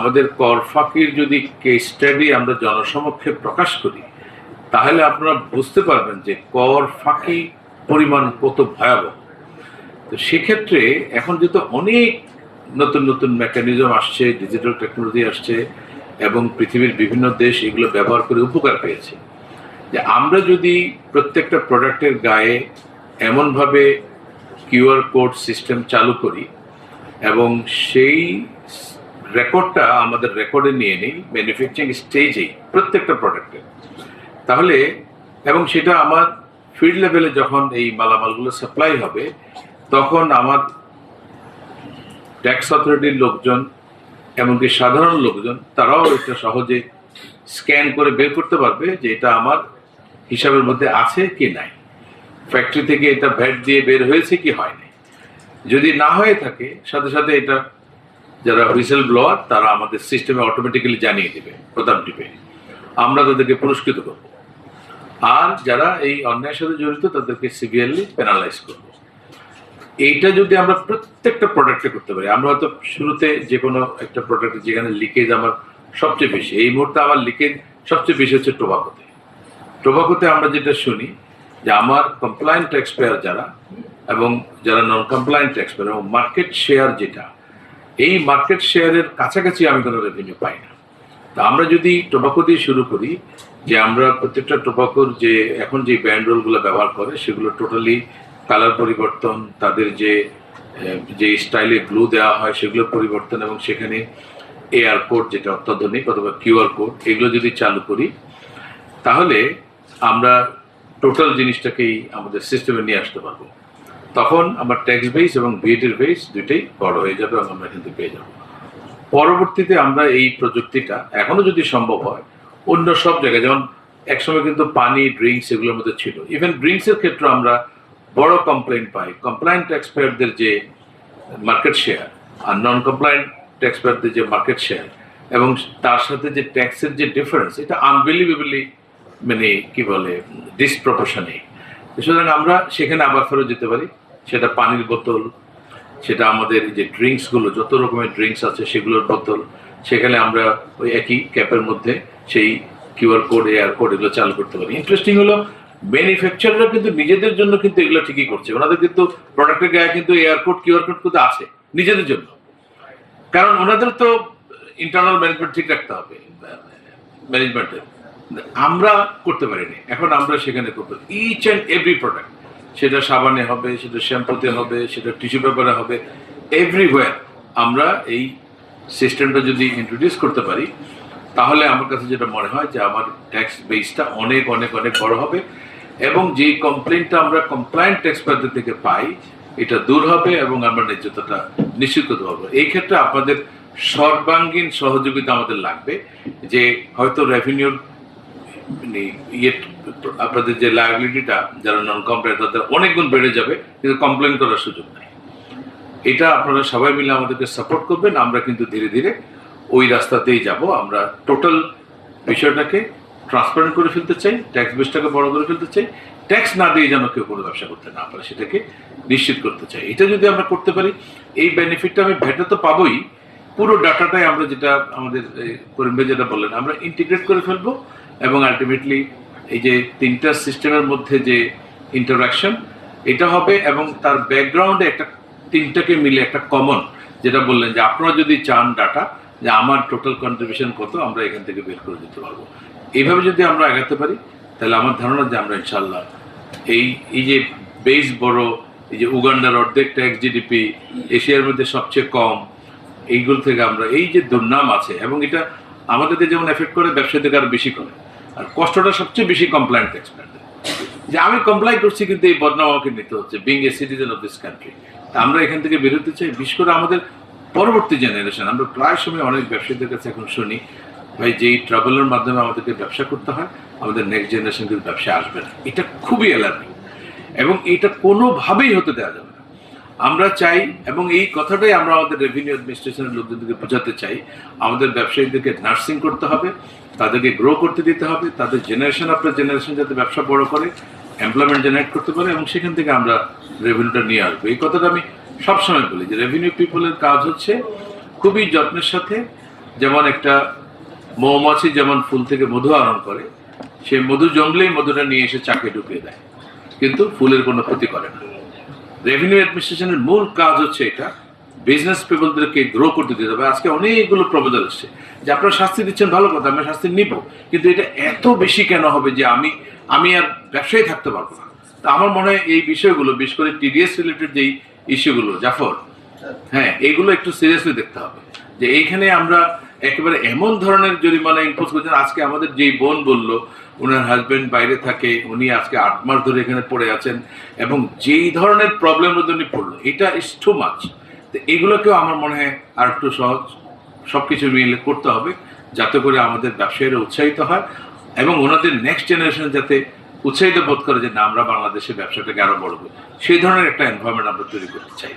আমাদের কর ফাঁকির যদি কেস স্টাডি আমরা জনসমক্ষে প্রকাশ করি, তাহলে আপনারা বুঝতে পারবেন যে কর ফাঁকি পরিমাণ কত ভয়াবহ। তো সেক্ষেত্রে এখন যেহেতু অনেক নতুন নতুন মেকানিজম আসছে, ডিজিটাল টেকনোলজি আসছে এবং পৃথিবীর বিভিন্ন দেশ এগুলো ব্যবহার করে উপকার পেয়েছে, যে আমরা যদি প্রত্যেকটা প্রোডাক্টের গায়ে এমনভাবে কিউআর কোড সিস্টেম চালু করি এবং সেই রেকর্ডটা আমাদের রেকর্ডে নিয়ে নিই ম্যানুফ্যাকচারিং স্টেজেই প্রত্যেকটা প্রোডাক্টে, তাহলে এবং সেটা আমার ফিল্ড লেভেলে যখন এই মালামালগুলো সাপ্লাই হবে, তখন আমার ট্যাক্স অথরিটির লোকজন এমনকি সাধারণ লোকজন তারাও এটা সহজে স্ক্যান করে বের করতে পারবে যে এটা আমার হিসাবের মধ্যে আছে কি নাই, ফ্যাক্টরি থেকে এটা ভ্যাট দিয়ে বের হয়েছে কি হয়নি। যদি না হয়ে থাকে, সাথে সাথে এটা যারা হুইসেল ব্লোয়ার তারা আমাদের সিস্টেমে অটোমেটিক্যালি জানিয়ে দেবে প্রধান টিপে, আমরা তাদেরকে পুরস্কৃত করব। আর যারা এই অন্যায়ের সাথে জড়িত তাদেরকে সিভিয়ারলি পেনালাইজ করব। এইটা যদি আমরা প্রত্যেকটা প্রোডাক্টে করতে পারি, আমরা হয়তো শুরুতে যে কোনো একটা প্রোডাক্টে যেখানে লিকেজ আমার সবচেয়ে বেশি, এই মুহূর্তে আমার লিকেজ সবচেয়ে বেশি হচ্ছে টোবাকোতে। টোবাকোতে আমরা যেটা শুনি যে আমার কমপ্লায়েন্ট ট্যাক্স পেয়ার যারা এবং যারা নন কমপ্লায়েন্ট ট্যাক্স পেয়ার এবং মার্কেট শেয়ার যেটা, এই মার্কেট শেয়ারের কাছাকাছি আমি কোনো রেভিনিউ পাই না। তা আমরা যদি টোবাকো দিয়ে শুরু করি, যে আমরা প্রত্যেকটা টোবাকোর যে এখন যে ব্যান্ড রোলগুলো ব্যবহার করে সেগুলো টোটালি কালার পরিবর্তন, তাদের যে স্টাইলে গ্লু দেওয়া হয় সেগুলোর পরিবর্তন, এবং সেখানে এআর কোড যেটা অত্যাধুনিক অথবা কিউআর কোড এগুলো যদি চালু করি, তাহলে আমরা টোটাল জিনিসটাকেই আমাদের সিস্টেমে নিয়ে আসতে পারবো। তখন আমার ট্যাক্স বেস এবং ভিএটির বেস দুইটাই বড় হয়ে যাবে এবং আমরা কিন্তু পেয়ে যাবো। পরবর্তীতে আমরা এই প্রযুক্তিটা এখনো যদি সম্ভব হয় অন্য সব জায়গায়, যেমন একসময় কিন্তু পানি, ড্রিঙ্কস এগুলোর মধ্যে ছিল, ইভেন ড্রিঙ্কসের ক্ষেত্রে আমরা বড় কমপ্লেন্ট পাই। কমপ্লায়েন্ট ট্যাক্স পেয়ারদের যে মার্কেট শেয়ার আর নন কমপ্লায়েন্ট ট্যাক্স পেয়ারদের যে মার্কেট শেয়ার এবং তার সাথে যে ট্যাক্সের যে ডিফারেন্স, এটা আনবিলিভেবলি মানে কি বলে ডিসপ্রপোর্শনেট। সুতরাং আমরা সেখানে আবার ফেরত যেতে পারি, সেটা পানির বোতল, সেটা আমাদের যে ড্রিঙ্কসগুলো, যত রকমের ড্রিঙ্কস আছে সেগুলোর বোতল, সেখানে আমরা ওই একই ক্যাপের মধ্যে সেই কিউআর কোড, এআর কোড এগুলো চালু করতে পারি। ইন্টারেস্টিং হলো ম্যানুফ্যাকচারাররা কিন্তু নিজেদের জন্য কিন্তু এগুলো ঠিকই করছে, ওনাদের কিন্তু প্রোডাক্টের গায়ে কিন্তু এআর কোড, কিউআর কোড কিন্তু আছে নিজেদের জন্য, কারণ ওনাদের তো ইন্টারনাল ম্যানেজমেন্ট ঠিক রাখতে হবে ম্যানেজমেন্টের। আমরা করতে পারিনি, এখন আমরা সেখানে করতে পারি। ইচ অ্যান্ড এভরি প্রোডাক্ট, সেটা সাবানে হবে, সেটা শ্যাম্পুতে হবে, সেটা টিস্যু পেপারে হবে, এভরিওয়্যার আমরা এই সিস্টেমটা যদি ইন্ট্রোডিউস করতে পারি, তাহলে আমার কাছে যেটা মনে হয় যে আমার ট্যাক্স বেসটা অনেক অনেক অনেক বড় হবে এবং যেই কমপ্লেনটা আমরা কমপ্লায়েন্ট ট্যাক্স পেয়ারদের থেকে পাই এটা দূর হবে এবং আমরা ন্যায্যতাটা নিশ্চিত করতে পারবো। এই ক্ষেত্রে আপনাদের সর্বাঙ্গীন সহযোগিতা আমাদের লাগবে, যে হয়তো রেভিনিউর আপনাদের যে লায়াবিলিটিটা যারা নন কমপ্লায়েন্ট তাদের অনেক গুণ বেড়ে যাবে, কিন্তু কমপ্লেন করার সুযোগ নেই। এটা আপনারা সবাই মিলে আমাদেরকে সাপোর্ট করবেন, আমরা কিন্তু ধীরে ধীরে ওই রাস্তাতেই যাব। আমরা টোটাল বিষয়টাকে ট্রান্সপারেন্ট করে ফেলতে চাই, ট্যাক্স বেসটাকে বড় করে ফেলতে চাই, ট্যাক্স না দিয়ে যেন কেউ কোনো ব্যবসা করতে না পারে সেটাকে নিশ্চিত করতে চাই। এটা যদি আমরা করতে পারি, এই বেনিফিটটা আমি ভ্যাটে তো পাবোই, পুরো ডাটাটাই আমরা যেটা আমাদের করিম ভাই যেটা বললেন আমরা ইন্টিগ্রেট করে ফেলবো এবং আলটিমেটলি এই যে তিনটা সিস্টেমের মধ্যে যে ইন্টারাকশন এটা হবে এবং তার ব্যাকগ্রাউন্ডে একটা তিনটাকে মিলে একটা কমন, যেটা বললেন যে আপনারা যদি চান ডাটা যে আমার টোটাল কন্ট্রিবিউশন কত, আমরা এখান থেকে বের করে দিতে পারবো। এইভাবে যদি আমরা এগাতে পারি, তাহলে আমার ধারণা যে আমরা ইনশাল্লাহ এই যে বেস বড়, এই যে উগান্ডার অর্ধেক ট্যাক্স জিডিপি, এশিয়ার মধ্যে সবচেয়ে কম, এইগুলো থেকে আমরা এই যে দুর্নাম আছে এবং এটা আমাদেরকে যেমন এফেক্ট করে ব্যবসায়ীদেরকে আরো বেশি করে, আর কষ্টটা সবচেয়ে বেশি কমপ্লায়েন্ট ট্যাক্স পেয়ারদের, যে আমি কমপ্লাই করছি কিন্তু এই বদনাম আমাকে নিতে হচ্ছে being a citizen of this country. তা আমরা এখান থেকে বেরোতে চাই, বিশেষ করে আমাদের পরবর্তী জেনারেশন। আমরা প্রায় সময় অনেক ব্যবসায়ীদের কাছে এখন শুনি, ভাই যেই ট্রাভেলের মাধ্যমে আমাদেরকে ব্যবসা করতে হয়, আমাদের নেক্সট জেনারেশন কিন্তু ব্যবসা আসবে না। এটা খুবই অ্যালার্মিং এবং এটা কোনোভাবেই হতে দেওয়া যাবে না। আমরা চাই এবং এই কথাটাই আমরা আমাদের রেভিনিউ অ্যাডমিনিস্ট্রেশনের লোকজনদেরকে বোঝাতে চাই, আমাদের ব্যবসায়ীদেরকে নার্সিং করতে হবে, তাদেরকে গ্রো করতে দিতে হবে, তাদের জেনারেশন আফটার জেনারেশন যাতে ব্যবসা বড় করে, এমপ্লয়মেন্ট জেনারেট করতে পারে এবং সেখান থেকে আমরা রেভিনিউটা নিয়ে আসবো। এই কথাটা আমি সবসময় বলি যে রেভিনিউ পিপলের কাজ হচ্ছে খুবই যত্নের সাথে যেমন একটা মৌমাছি যেমন ফুল থেকে মধু আহরণ করে, সে মধু জমলেই মধুটা নিয়ে এসে চাকে ঢুকিয়ে দেয়, কিন্তু ফুলের কোনো ক্ষতি করে না। রেভিনিউ অ্যাডমিনিস্ট্রেশনের মূল কাজ হচ্ছে এটা, বিজনেস পিপলদেরকে গ্রো করতে দিতে হবে। আজকে অনেকগুলো প্রপোজাল এসছে যে আপনারা শাস্তি দিচ্ছেন, ভালো কথা, আমরা শাস্তি নিব, কিন্তু এটা এত বেশি কেন হবে যে আমি আর ব্যবসায়ী থাকতে পারবো না। তা আমার মনে হয় এই বিষয়গুলো, বিশেষ করে টিডিএস রিলেটেড যেই ইস্যুগুলো, জাফর, হ্যাঁ, এইগুলো একটু সিরিয়াসলি দেখতে হবে যে এইখানে আমরা একেবারে এমন ধরনের জরিমানা ইম্পোজ করছেন। আজকে আমাদের যেই বোন বলল ওনার হাজবেন্ড বাইরে থাকে, উনি আজকে 8 মাস ধরে এখানে পড়ে আছেন, এবং যেই ধরনের প্রবলেমের মধ্যে উনি পড়লো, এটা ইজ টু মাচ। তো এগুলোকেও আমার মনে হয় আর একটু সহজ সবকিছু মিলে করতে হবে, যাতে করে আমাদের ব্যবসায়ীরা উৎসাহিত হয় এবং ওনাদের নেক্সট জেনারেশন যাতে উৎসাহিত বোধ করে যে না, আমরা বাংলাদেশের ব্যবসাটাকে আরো বড় করি, সেই ধরনের একটা এনভায়রনমেন্ট আমরা তৈরি করতে চাই।